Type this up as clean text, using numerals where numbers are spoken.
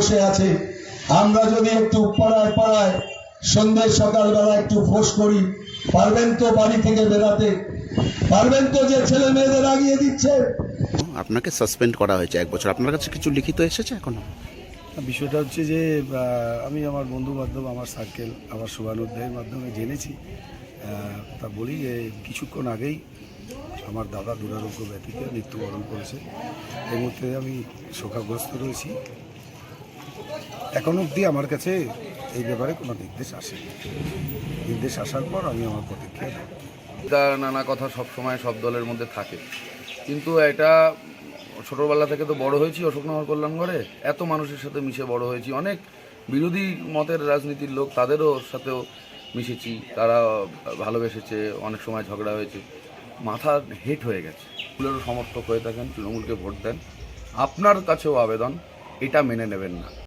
বসে আছে। আমরা যদি একটু পাড়ায় পাড়ায় সন্ধ্যে সকালবেলা একটু ফোঁস করি, পারবেন তো বাড়ি থেকে বেরাতে? পারবেন তো যে ছেলে মেয়েদের আগিয়ে দিচ্ছে? আপনাকে সাসপেন্ড করা হয়েছে 1 বছর, আপনার কাছে কিছু লিখিত এসেছে এখনো? বিষয়টা হচ্ছে যে আমি আমার বন্ধু বান্ধব, আমার সার্কেল, আমার শুভানুধ্যায়ের মাধ্যমে জেনেছি। তা বলি যে কিছুক্ষণ আগেই আমার দাদা দুরারোগ্য ব্যাধিতে মৃত্যুবরণ করেছে। এই মুহূর্তে আমি শোকাগ্রস্ত রয়েছি। এখন অবধি আমার কাছে এই ব্যাপারে কোনো নির্দেশ আসেনি। নির্দেশ আসার পর আমি আমার প্রতিক্রিয়া দেব। নানা কথা সব সময় সব দলের মধ্যে থাকে, কিন্তু এটা ছোটোবেলা থেকে তো বড় হয়েছি অশোকনগর কল্যাণগড়ে, এত মানুষের সাথে মিশে বড় হয়েছি। অনেক বিরোধী মতের রাজনীতির লোক, তাদেরও সাথেও মিশেছি, তারা ভালোবেসেছে, অনেক সময় ঝগড়া হয়েছে। মাথা হেট হয়ে গেছে। তৃণমূলেরও সমর্থক হয়ে থাকেন, তৃণমূলকে ভোট দেন, আপনার কাছেও আবেদন, এটা মেনে নেবেন না।